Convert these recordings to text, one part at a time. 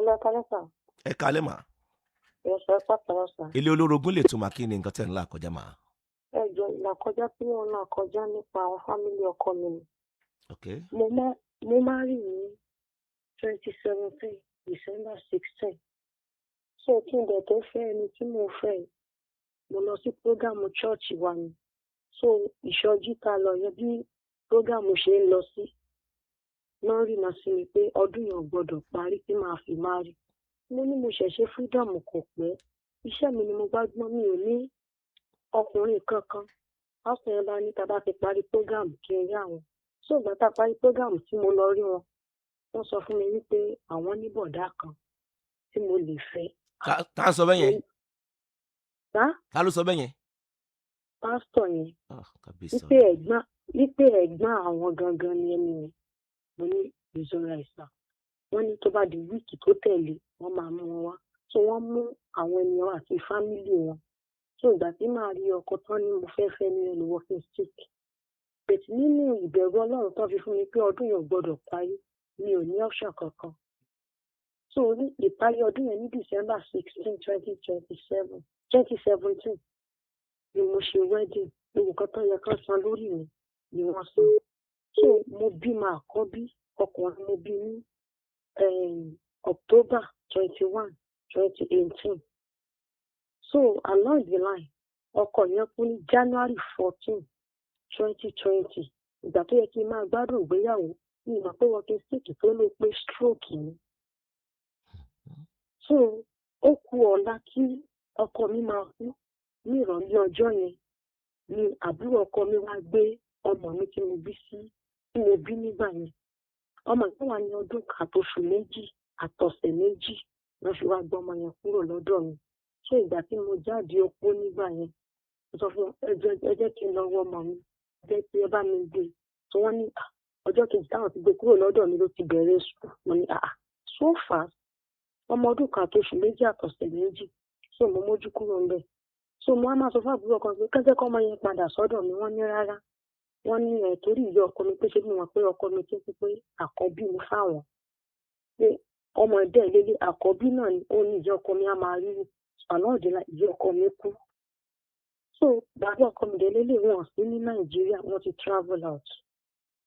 Hello, Kanasa. Ẹ kálẹ́ mà. Yes, sir, Kanasa. Ilé olórogún lè tún máa kí ni nǹkan tẹ̀ ń là kọjá mà. Ẹ jọ ìlàkọjá tí wọn náà kọjá nípa àwọn fámìlì ọkọ mi ni. Okay. Mo máa rí ní 2017 December 16. So kí n dẹ̀ tó fẹ́ ẹni tí mo fẹ́ mo lọ sí prógámù chọ́ọ̀chì wa ni. So ìṣọ́jí ta lọ yẹn bí prógámù ṣe ń lọ sí. Náà rí màá sí mi pé ọdún yẹn ò gbọdọ̀ parí tí màá fi máa rí. Mo ní mo ṣẹ̀ṣẹ̀ freedom kò pẹ́. Iṣẹ́ mi ni mo gbájúmọ́, mi ò ní ọkùnrin kankan. Pásítọ̀ yẹn bá ní tá bá ti parí prógámù kí n rí àwọn. So ìgbà tá a parí prógámù tí mo lọ rí wọn, wọ́n sọ fún mi wípé àwọn ní bọ̀dá kan tí mo lè fẹ́. Ká sọ bẹ́ẹ̀ yẹn. Tá ló sọ bẹ́ẹ̀ yẹn? Pásítọ̀ yẹn. Wípé ẹ̀gbọ́n àwọn gangan ni ẹni yẹn. Mo ní ìzọra ìsà. Wọ́n ní tó bá di wíìkì tó tẹ̀lé wọ́n máa mú wọn wá. So wọ́n mú àwọn ènìyàn àti fámìlì wọn. So ìgbà tí màá rí ọkọ tán ni mo fẹ́ ní ẹnu walking stick. Bẹ̀tì nínú ìbẹ̀rù Ọlọ́run tán fi fún mi pé ọdún yẹn ò gbọdọ̀ parí, mi ò ní option kankan. So ní ìparí ọdún yẹn ní December 16, 2017 ni mo ṣe wedding. Nǹkan tó yẹ kán san lórí mi ni wọ́n san. So mo bímọ àkọ́bí ọkùnrin mo bí ní October 21, 2018. So along the line ọkọ yẹn kú ní January 14, 2020. Ìgbà tó yẹ kí n máa gbádùn ìgbéyàwó ní ìmọ̀ pé walking stick tó ló pé stroke ni. So ó kù ọ̀la kí ọkọ mi máa kú ní ìrọ̀lẹ́ ọjọ́ yẹn ni àbúrò ọkọ mi wá gbé ọmọ mi tí mo bí nígbà yẹn. Ọmọ yẹn wà ní ọdún kan àtoṣù méjì àtọ̀sẹ̀ méjì wọ́n fi wá gbọ́ ọmọ yẹn kúrò lọ́dọ̀ mi. So ìgbà tí mo jáde opó nígbà yẹn mo sọ fún ẹ jẹ́ kí n lọ wọ ọmọ mi jẹ́ kí ẹ bá mi gbé. So wọ́n ní ọjọ́ kejì táwọn ti gbé kúrò lọ́dọ̀ mi ló ti bẹ̀rẹ̀ sùn. Mo ní so far ọmọ ọdún kan àtoṣù méjì àtọ̀sẹ̀ méjì. So mo mójú kúrò ń bẹ̀. So mo á máa sọ fún àbúrò kan pé kẹ́jẹ́ kọ́ ọmọ yẹn padà sọ́dọ̀ mi. Wọ́n ní rárá. Wọ́n ní torí ìyá ọkọ mi pé ṣé bí wọ́n pé ọkọ mi tó pé àkọ́bí ni fáwọn. Pé ọmọ ẹ̀dẹ́ lélẹ̀ àkọ́bí náà ni ó ní ìyá ọkọ mi á máa rí àná òdìlà ìyá ọkọ mi kú. So bàbá ọkọ mi lélẹ̀ wọn sí ní Nàìjíríà wọ́n ti travel out.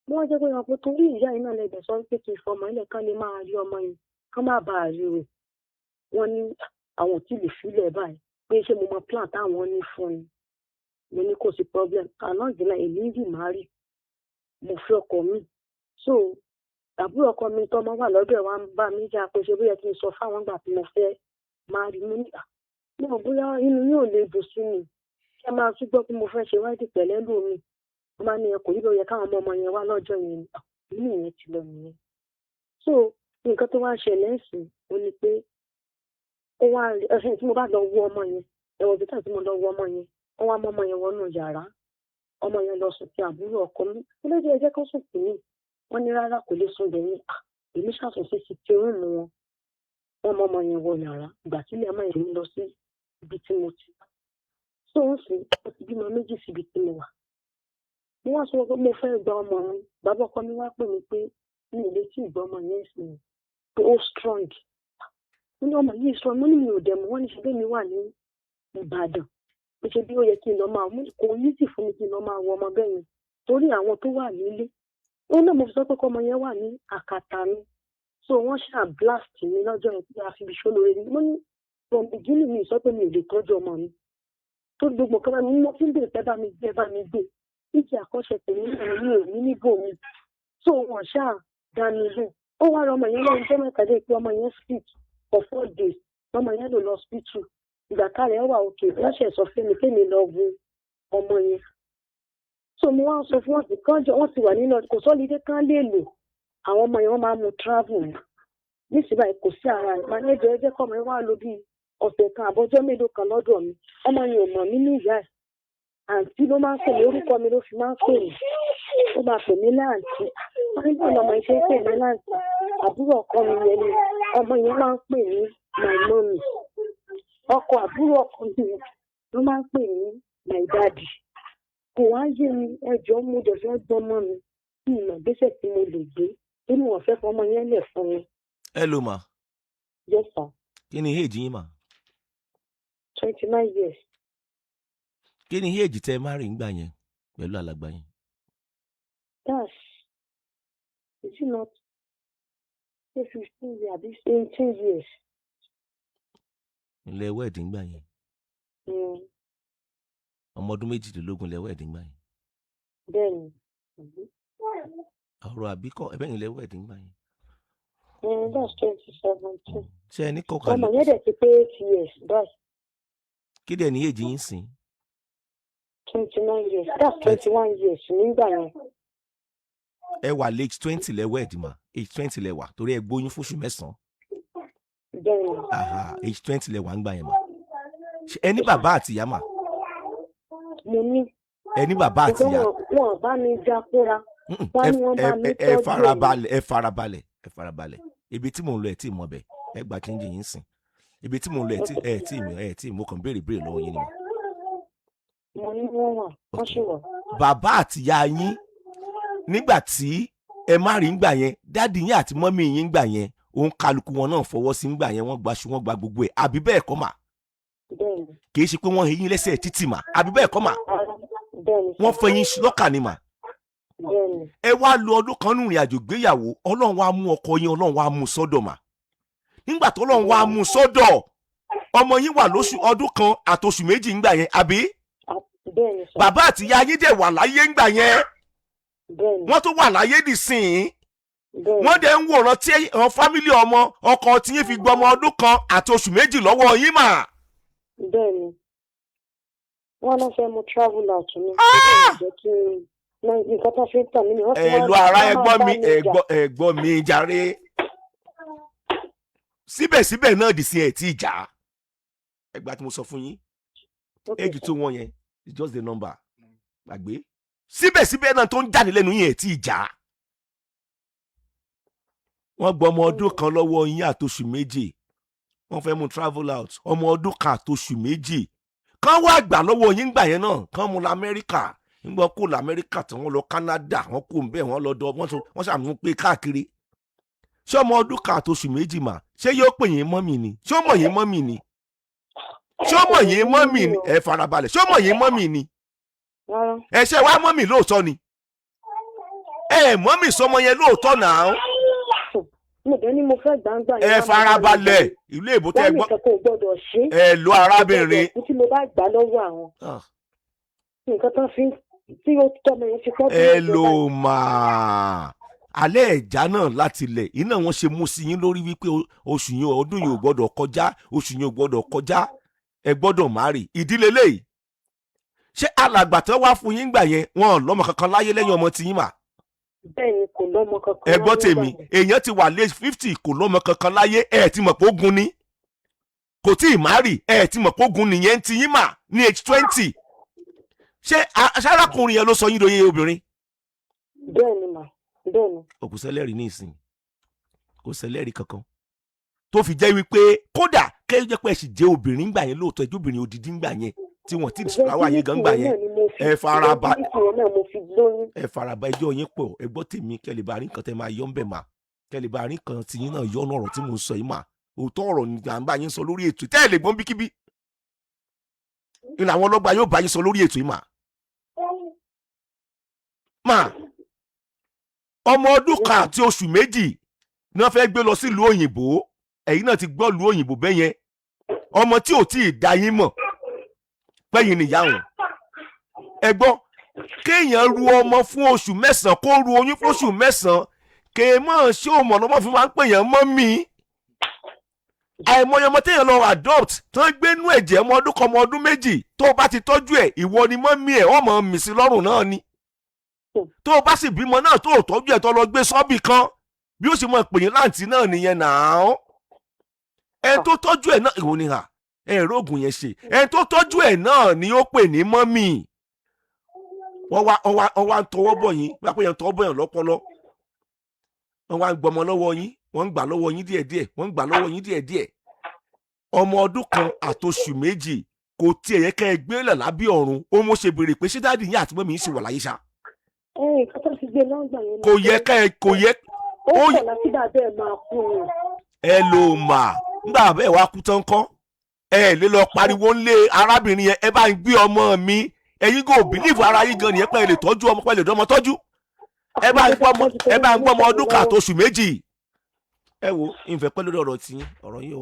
Wọ́n jẹ́ pé wọn pé torí ìyá yìí náà lẹ́gbẹ̀ẹ́ sọ pé kí n fọmọ ilẹ̀ kan lè máa rí ọmọ yẹn kán má bàa rí rẹ̀. Wọ́n ní àwọn ò tí lè filẹ̀ báyìí pé ṣé mo mọ plan táwọn ní fún ni. Mo ní kò sí problem àná ìdílé èmi ń dì máa rí mo fi ọkọ mi. So àbúrò ọkọ mi tọmọ wà lọ́dọ̀ ẹ̀ wá ń bá mi jà pé ṣe bóyá kí n sọ fáwọn ìgbà tí mo fẹ́ máa rí. Mo ní náà bóyá inú yóò lè dùn sí mi kí ẹ máa tún gbọ́ pé mo fẹ́ ṣe wáìdì pẹ̀lẹ́ lómi. Wọ́n máa ní ẹ kò nílò yẹ káwọn ọmọ yẹn wá lọ́jọ́ yẹn inú yẹn ti lọ nìyẹn. So nǹkan tó wá ṣẹlẹ̀ ẹ̀sìn ó ní pé ó wá ẹ̀sìn tí mo bá lọ wo ọmọ yẹn ẹ̀wọ̀n bí táì tí mo lọ wo ọmọ yẹn wọ́n wá mọ́ ọmọ yẹn wọnú yàrá ọmọ yẹn lọ sùn sí àbúrò ọkọ mi ó lè jẹ́ ẹjẹ́ kan sùn sí mi. Wọ́n ní rárá kò lè sùn bẹ̀yìn èmi ṣàtúnṣe sí ti rúùmù wọn. Wọ́n mọ́ ọmọ yẹn wọ yàrá ìgbà tí ilé ọmọ yẹn lọ sí ibi tí mo ti. So ó sì ó ti bímọ méjì síbi tí mo wà. Mo wá sọ pé mo fẹ́ gba ọmọ mi bàbá ọkọ mi wá pè mí pé mi ò lè tí ì gbọ́ ọmọ yẹn sí mi pé ó strong. Mo ní ọmọ yìí strong mo ní mi ò dẹ̀ mọ́ wọ́n ní ṣe bẹ́ẹ̀ mi wà ní Ìbàdàn pé ṣe bí ó yẹ kí n lọ máa mú kò ní sì fún mi kí n lọ máa wọ ọmọ bẹ́ẹ̀ yẹn torí àwọn tó wà nílé. Ó náà mo fi sọ pé kọ́mọ yẹn wà ní àkàtà mi. So wọ́n ṣáà blast mi lọ́jọ́ yẹn pé a fi ibi ṣó lóore ni. Mo ní from beginning mi sọ pé mi ò lè tọ́jú ọmọ mi. Tó gbogbo kan bá mi mo fi ń bèrè pé bá mi gbé. Ìjì àkọ́ṣe tèmi náà mi ò ní níbò mi. So wọ́n ṣáà dá mi lù. Ó wá rọ ọmọ yẹn lẹ́yìn tó mẹ́ta dé pé ọmọ yẹn sick for 4 days. Ọmọ yẹn lò lọ hospital. Ìgbà kárẹ̀ wà òkè wọ́n ṣẹ̀ sọ fún mi kémi lọ wo ọmọ yẹn. So mo wá sọ fún wọn sí kánjọ wọ́n ti wà nínú kò sọ́lídé kán lè lò àwọn ọmọ yẹn wọ́n máa mú travel nísìnyí báyìí kò sí ara rẹ̀ máa ní ẹjọ́ kọ́ ọmọ yẹn wá lò bí ọ̀sẹ̀ kan àbọ̀jọ́ mélòó kan lọ́dọ̀ mi ọmọ yẹn ò mọ̀ mí ní ìyá ẹ̀ àǹtí ló máa ń pè mí orúkọ mi ló fi máa ń pè mí ó máa pè mí láǹtí wọ́n ní bọ́ọ̀lù ọmọ yẹn ṣe ń pè mí láǹtí àbúrò ọkọ mi yẹn ni ọmọ yẹn máa ń pè mí my mommy ọkọ àbúrò ọkọ mi ló máa ń pè mí my daddy. Kò wá yé mi ẹjọ́ mo dẹ̀ fẹ́ gbọ́mọ mi kí ìmọ̀ gbèsè tí mo lè gbé nínú ọ̀fẹ́ fọmọ yẹn lẹ̀ fún mi. Ẹ lò mà. Yes, sir. Kí ni age yín mà? 29 years. Kí ni age tẹ́ marry ńgbà yẹn pẹ̀lú alàgbà yín? That's, is it not 15 years, àbí 18 years? Ilẹ̀ wedding ńgbà yẹn. Ọmọ ọdún 22 ilẹ̀ wedding ńgbà yẹn. Bẹ́ẹ̀ni. Ọ̀rọ̀ àbíkọ́ ẹ̀bẹ̀ ilẹ̀ wedding ńgbà yẹn. That's 2017. Ṣé ẹ ní kọ́kọ́ Ọmọ yẹn dẹ̀ ti pé 8 years. That's kí dẹ̀ ní age yín sìn? 29 years. That's 21 years nígbà yẹn. Ẹ wà late 20 lẹ wedding mà, age 20 lẹ wà torí ẹ gbóyún fóṣù 9. Bẹ́ẹ̀ni. Age 20 lẹ wà ńgbà yẹn mà. Ẹ ní bàbá àti ìyá mà? Mo ní. Ẹ ní bàbá àti ìyá? Wọ́n bá mi jákúra. Wọ́n ní wọ́n bá mi tọ́jú. Ẹ farabalẹ̀. Ibi tí mò ń lọ ẹ̀ tí mọ̀ bẹ̀, ẹ gba change yín sìn. Ibi tí mò ń lọ ẹ̀ tí mo kàn béèrè lọ́wọ́ yín ni mà. Mo ní wọ́n wà, wọ́n ṣì wà. Bàbá àti ìyá yín nígbà tí ẹ má rí ngbà yẹn, dáàdì yín àti mọ́mì yín ngbà yẹn, òun kálukú wọn náà fọwọ́ sí ngbà yẹn, wọ́n gba gbogbo ẹ̀, àbí bẹ́ẹ̀ kọ́ mà? Bẹ́ẹ̀ni. Kì í ṣe pé wọ́n he yín lẹ́sẹ̀ títì mà, àbí bẹ́ẹ̀ kọ́ mà? Bẹ́ẹ̀ni. Wọ́n fẹ́ yín lọ́kà ni mà. Bẹ́ẹ̀ni. Ẹ wá lo ọdún kan nínú ìrìn àjò gbéyàwó, Ọlọ́run wá mú ọkọ yín, Ọlọ́run wá mú sọ́dọ̀ mà. Nígbà tó Ọlọ́run wá mú sọ́dọ̀, ọmọ yín wà lóṣù ọdún kan àtoṣù méjì ngbà yẹn, àbí? Bẹ́ẹ̀ni sir. Bàbá àti ìyá yín dẹ̀ wà láyé ngbà yẹn. Bẹ́ẹ̀ni. Wọ́n tó wà láyé dìsìn. Bẹ́ẹ̀ni. Wọ́n dẹ̀ ń wòran tí àwọn fámílì ọkọ tí yín fi gbọ́ ọmọ ọdún kan àtoṣù méjì lọ́wọ́ yín mà. Bẹ́ẹ̀ni. Wọ́n náà fẹ́ mú travel out ni. Jẹ́ kí nǹkan tó fi ń tàn mí ni wọ́n ti wá. Ẹ̀lú ara ẹ̀gbọ́n mi jàre. Síbẹ̀síbẹ̀ náà dìsìn ẹ̀ tí ì jà. Ẹgbà tí mo sọ fún yín. Age tó wọ́n yẹn is just the number. Gbàgbé. Síbẹ̀síbẹ̀ náà tó ń jáde lẹ́nu yín ẹ̀ tí ì jà. Wọ́n gbọ́ ọmọ ọdún kan lọ́wọ́ yín àtoṣù méjì. Wọ́n fẹ́ mú travel out. Ọmọ ọdún kan àtoṣù méjì. Kán wá gbà lọ́wọ́ yín gbà yẹn náà. Kán mú lọ Amẹ́ríkà. Nígbà kó lọ Amẹ́ríkà tí wọ́n lọ Canada. Wọ́n kó ń bẹ̀ wọ́n lọ dọ́. Wọ́n ṣàmú pé káàkiri. Ṣé ọmọ ọdún kan àtoṣù méjì mà? Ṣé yóò pè yín mọ́mì ni? Ṣé ó mọ̀ yín mọ́mì ni? Ṣé ó mọ̀ yín mọ́mì ni? Ẹ farabalẹ̀. Ṣé ó mọ̀ yín mọ́mì ni? Ẹ ṣe wá mọ́mì lóòótọ́ ni? Mọ́mì sọmọ yẹn lóòótọ́ náà. Mo dẹ̀ ní mo fẹ́ gbàǹgbà yẹn. Ẹ farabalẹ̀. Ìlú èbó tẹ́ gbọ́. Wọ́n ní kẹ́kọ̀ọ́ gbọ́dọ̀ ṣe. Ẹ lo arábìnrin. Tí mo bá gbà lọ́wọ́ àwọn. Nǹkan tó fi tí ó tọ́mọ yẹn fi kọ́. Ẹ lo máa. Alẹ́ ẹ̀já náà láti ilẹ̀ iná wọn ṣe mú sí yín lórí wípé oṣù yẹn ọdún yẹn ò gbọ́dọ̀ kọjá, oṣù yẹn ò gbọ́dọ̀ kọjá, ẹ gbọ́dọ̀ má rí. Ìdílé léyìí. Ṣé alàgbà tó wá fún yín gbà yẹn wọn lọ́mọ kankan láyé lẹ́yìn ọmọ tí yín mà? Bẹ́ẹ̀ni kò lọ́mọ kankan. Ẹ gbọ́ tèmi, èèyàn ti wà lé 50 kò lọ́mọ kankan láyé, ẹ ti mọ̀ pé ogun ni. Kò tí ì má rí, ẹ ti mọ̀ pé ogun nìyẹn ti yín mà ní age 20. Ṣé arákùnrin yẹn ló sọ yín lóye obìnrin? Bẹ́ẹ̀ni mà, bẹ́ẹ̀ni. Kò sẹ́lẹ̀rì ní ìsìn, kò sẹ́lẹ̀rì kankan. Tó fi jẹ́ wípé kódà kẹ́ jẹ́ pé ẹ sì jẹ́ obìnrin gbà yẹn lóòótọ́, ẹjọ́ obìnrin òdìdí gbà yẹn tí wọ́n ti dìsúláwà yín gan gbà yẹn. Ẹ faraba ẹjọ́ yín pọ̀, ẹ gbọ́ tèmi kẹ́lẹ̀ bá rí nǹkan tẹ́ máa yọ ń bẹ̀ mà, kẹ́lẹ̀ bá rí nǹkan tí yín náà yọ ọ̀nà ọ̀rọ̀ tí mò ń sọ yìí mà. Òótọ́ ọ̀rọ̀ ni à ń bá yín sọ lórí ètò tẹ́ ẹ lè gbọ́n bíkíbí. Ìlànà àwọn ọlọ́gbà yóò bá yín sọ lórí ètò yìí mà. Mà ọmọ ọdún kan àti oṣù méjì ni wọ́n fẹ́ gbé lọ sílùú òyìnbó. Ẹ̀yin náà ti gbọ́ ìlú òyìnbó bẹ́ẹ̀ yẹn. Ọmọ tí ò tí ì dá yín mọ̀ pẹ́yìn nìyá wọn. Ẹ gbọ́ kéèyàn ru ọmọ fún oṣù 9 kó ru oyún fún oṣù 9 kéèmọ̀ ṣé o mọ̀ lọ́mọ fi máa ń pè yàn mọ́ mi. Àìmọye ọmọ téèyàn lọ adopt tó ń gbénú ẹ̀jẹ̀ ọmọ ọdún kan ọmọ ọdún méjì tó o bá ti tọ́jú ẹ̀ ìwọ ni mọ́ mi ẹ̀ ọmọ mi sí lọ́rùn náà ni. Tó o bá sì bímọ náà tó o tọ́jú ẹ̀ tó lọ gbé sọ́bì kan bí ó sì mọ̀ pè yín láǹtí náà nìyẹn náà. Ẹ tó tọ́jú ẹ̀ náà ìwọ ni hà ẹ̀rọ ògùn yẹn ṣe ẹ tó tọ́jú ẹ̀ náà ni ó pè ní mọ́mì. Wọ́n wá ń tọwọ́ bọ̀ yín bí apẹ́yẹn tọwọ́ bọ̀ yàn lọ́pọlọ. Wọ́n wá ń gbọmọ lọ́wọ́ yín, wọ́n ń gbà lọ́wọ́ yín díẹ̀díẹ̀, wọ́n ń gbà lọ́wọ́ yín díẹ̀díẹ̀. Ọmọ ọdún kan àtoṣù méjì kò tiẹ̀ yẹ kẹ́ ẹ gbé lẹ̀ lábẹ́ ọ̀run. Ó mọ̀ ṣe béèrè pé ṣé dáàdì yín àti mọ́mì yín sì wà láyé ṣá. Kò yẹ kẹ́ ẹ kò yẹ. Ó kọ̀ láti dàbẹ́ ẹ̀ máa kú un. Ẹ lò mà nígbà bẹ́ẹ̀ wá kú tán kọ́ ẹ lè lọ pariwo ńlé arábìnrin yẹn ẹ bá ń gbé ọmọ mi ẹ̀yin kò bìlíìfù ara yín gan nìyẹn pé ẹ lè tọ́jú ọmọ pé ẹ lè dọ́mọ tọ́jú ẹ bá ń gbọ́ ọmọ ọdún kan àtòṣù méjì. ẹ wo ìfẹ́ pẹ́ lórí ọ̀rọ̀ tí ọ̀rọ̀ yìí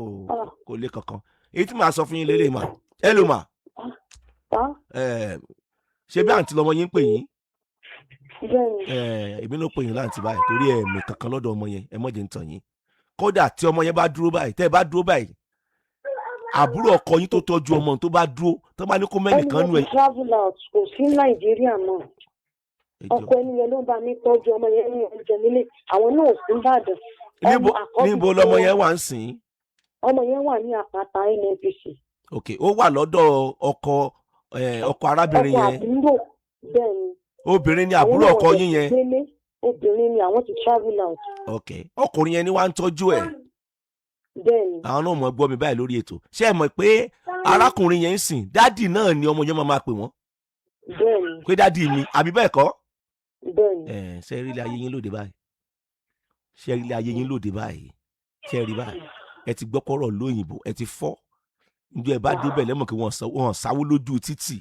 kò lè kankan èyí tí màá sọ fún yín lélẹ̀ mà ẹ ló mà ṣé bí àǹtí lọmọ yín ń pè yín èmi ló pè yín láǹtí báyìí torí ẹ̀mí kankan lọ́dọ̀ ọmọ yẹn ẹ mọ̀jẹ̀ ń tàn yín kódà tí ọmọ yẹn bá dúró báyìí tẹ́ ẹ bá dúró báyìí àbúrò ọkọ yín tó tọ́jú ọmọ tó bá dúró tó bá ní kó mẹ́nìkan nù ẹ̀. ẹni travel out kò sí nàìjíríà mọ́ ọkọ ẹni yẹn ló bá mi tọ́jú ọmọ yẹn ní ọjọ́ nílé àwọn náà sí ìbàdàn. níbo lọmọ yẹn wà ń sìn. ọmọ yẹn wà ní àpáta nnpc. ok ó wà lọ́dọ̀ ọkọ arábìnrin yẹn. ọkọ àbúrò bẹ́ẹ̀ ni. obìnrin ni àbúrò ọkọ yín yẹn. obìnrin ni àwọn ti travel out. ok ọkùnrin yẹn ni wàá ń tọ́jú ẹ̀. bẹ́ẹ̀ni. àwọn náà mọ̀ gbọ́ mi báyìí lórí ètò ṣé ẹ mọ̀ pé arákùnrin yẹn ń sìn dádì náà ni ọmọ yẹn máa pè wọ́n. bẹ́ẹ̀ni. pé dádì mi àbí bẹ́ẹ̀ kọ́. bẹ́ẹ̀ni. ṣe rí ilé ayé yín lóde báyìí ṣe rí ilé ayé yín lóde báyìí ṣe rí báyìí ẹ ti gbọ́ kọ́rọ̀ lóyìnbó ẹ ti fọ́ njẹ́ ẹ bá débẹ̀ lẹ́mọ̀ kí wọ́n sáwó lójú títì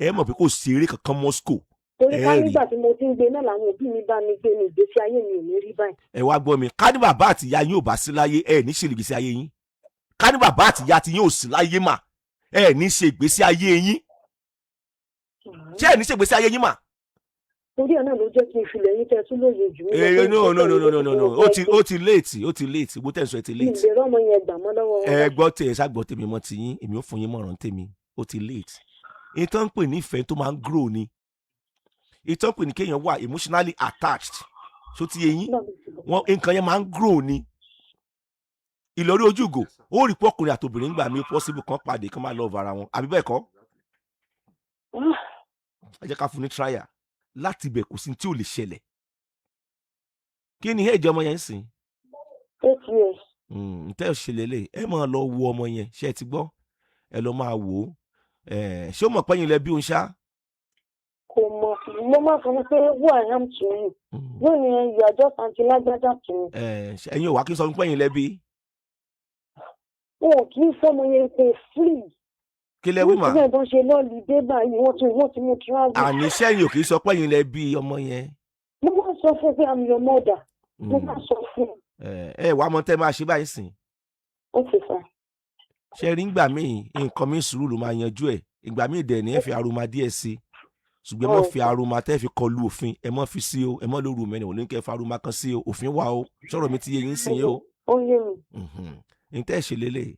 ẹ mọ̀ pé kò sí eré kankan moscow. torí ká nígbà tí mo ti ń gbé náà làwọn òbí mi bá mi gbé ní ìgbésí ayé mi ò ní rí báyìí. ẹ wá gbọ́ mi ká ní bàbá àti ìyá yín ò bá sí láyé ẹ ní ṣe ìgbésí ayé yín ká ní bàbá àti ìyá ti yín ò sí láyé mà ẹ ní ṣe ìgbésí ayé yín ṣé ẹ ní ṣe ìgbésí ayé yín mà. torí ẹ náà ló jẹ́ kí n filẹ̀ yín tẹ́ tún lóye jù mí. no ó ti late bó tẹ̀sán ẹ ti late. ìbẹ̀rẹ̀ ọmọ yẹn gbà mọ́ lọ́wọ́ wọn. ẹ gbọ́ tẹ̀ ẹ ṣàgbọ́ tèmi mọ́ ti yín èmi ò fún yín mọ̀ràn tèmi ó ti late. ìtàn ń pè ní ìfẹ́ tó máa ń grow ni ìtàn ń pè ní kéèyàn wà emotionally attached tó ti yé yín wọn nǹkan yẹn máa ń grow ni. ìlọrí ojúgò ó rí pọ́kùnrin àtòbìnrin gbà mí possible kan pàdé kan máa love ara wọn àbí bẹ́ẹ̀ kọ́. ẹ jẹ́ ká fún ní trial láti ibẹ̀ kò sí tí ò lè ṣẹlẹ̀. kí ni ẹ̀jẹ̀ ọmọ yẹn ń sìn. 8 years. ntẹ́ ò ṣe lélẹ̀ ẹ máa lọ wo ọmọ yẹn ṣé ẹ ti gbọ́ ẹ lọ máa wò ó ṣé ó mọ̀ pẹ́yìn lẹ bí òun ṣá. kò mọ̀ mo máa fún un pé who I am to you yóò ní you are just aunty lágbájá to me. ẹ̀yin ò wá kí n sọ fún pẹ́yìn lẹ bí. wọn kì í fọmọ yẹn pé free. kí lẹ wí mà. nígbà tó ń ṣe lọ́ọ̀lì dé báyìí wọ́n ti mú travel. àní sẹ́yìn ò kì í sọ pẹ́yìn lẹ bí ọmọ yẹn. mo máa sọ fún pé I'm your mother. mo máa sọ fún. ẹ wàá mọ tẹ́ máa ṣe báyìí sìn. ó ti fà. ṣe rí ngbà míì nǹkan mi sùúrù ló máa yanjú ẹ̀ ìgbà míì dẹ̀ ní ẹ fi aroma díẹ̀ sí ṣùgbọ́n ẹ mọ̀ fi aroma tẹ́ fi kọlu òfin ẹ mọ̀ fi sí o ẹ mọ̀ lóru mẹ́rin òní kẹ́ fi aroma kan sí o òfin wà o sọ̀rọ̀ mi ti yé yín sìn yín o. ó yé mi. ní tẹ́ ṣe lélẹ̀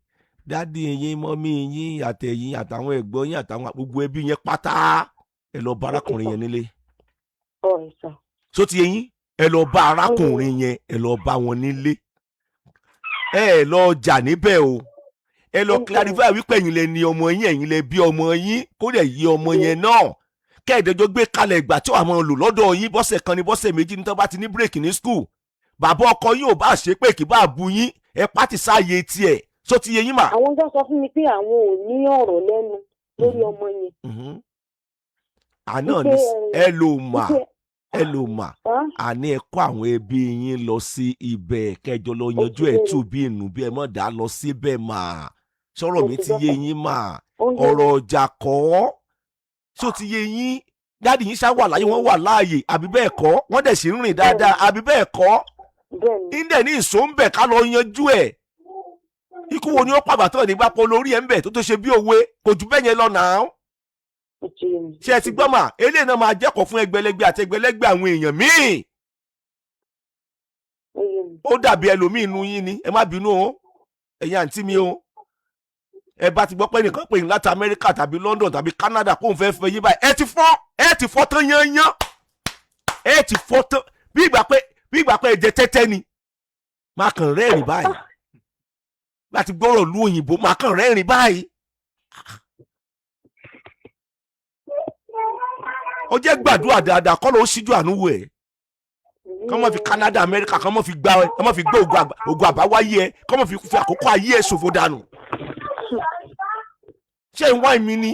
dádì yín mọ́mí yín àtẹ̀yìn àtàwọn ẹ̀gbọ́n yín àtàwọn gbogbo ẹbí yẹn pátá ẹ lọ bá arákùnrin yẹn nílé. so ti yé yín ẹ lọ bá arákùnrin yẹn ẹ lọ bá wọn nílé ẹ lọ jà níbẹ̀ o ẹ lọ clarify wípé ẹ̀yin lẹ ní ọmọ yín ẹ̀yin lẹ bí ọmọ yín kó dẹ̀ yí ọmọ yẹn náà kẹ́ẹ̀dẹ́jọ́ gbé kalẹ̀ ìgbà tí wàá máa lò lọ́dọ̀ yín bọ́sẹ̀ kan ní bọ́sẹ̀ méjì ní tó bá ti ní bírèkì ní skul bàbá ọkọ yín ò bá ṣe pé kì bá bu yín ẹ pátì sáàyè tiẹ̀ tó ti yé yín mà. àwọn tó sọ fún mi pé àwọn ò ní ọ̀rọ̀ lẹ́nu lórí ọmọ yẹn. àná ni ẹ lò mà àní ẹ kó àwọn ẹbí yín lọ sí ibẹ̀ kẹjọ lọ yanjú ẹ̀ tù bí inú bí ẹ mọ̀ dá lọ síbẹ̀ mà sọ̀rọ̀ mi ti yé yín mà ọ̀rọ̀ ọjà kọ́ tó ti yé yín dáàdì yín ṣá wà láyé wọ́n wà láàyè àbí bẹ́ẹ̀ kọ́ wọ́n dẹ̀ sì ń rìn dáadáa àbí bẹ́ẹ̀ kọ́ ìdẹ̀ ní ìṣó ń bẹ̀ ká lọ yanjú ẹ̀ ikú wo ni ó pàbà tó nígbà pọ̀ lórí ẹ̀ ń bẹ̀ tó ṣe bí òwe kò jù bẹ́ẹ̀ yẹn lọ nàá ṣe ẹ ti gbọ́ mà eléyìí náà máa jẹ́kọ̀ọ́ fún ẹgbẹ̀lẹ́gbẹ̀ àti ẹgbẹ̀lẹ́gbẹ̀ àwọn èèyàn míì ó dàbí ẹlòmíì inú yín ni ẹ má bínú o ẹ̀yin àǹtí mi o ẹ bá ti gbọ́ pé nìkan pè ní láti Amẹ́ríkà tàbí London tàbí Canada kóun fẹ́ fẹ́ yí báyìí ẹ ti fọ́ tán yányán ẹ ti fọ́ tán bí ìgbà pé ẹ̀jẹ̀ tẹ́tẹ́ ni máa kàn rẹ́rìn báyìí láti gbọ́rọ̀ lu òyìnbó máa kàn rẹ́rìn báyìí. ó jẹ́ gbàdúrà dáadáa kọ́ ló ṣíjú àánú wò ẹ́ kọ́ mọ̀ fi Canada Amẹ́ríkà kọ́ mọ̀ fi gbá ògùn àbáwáyé ẹ kọ́ mọ̀ fi àkókò ayé ẹ ṣòfò dànù. ṣé ń wá ìmí ni.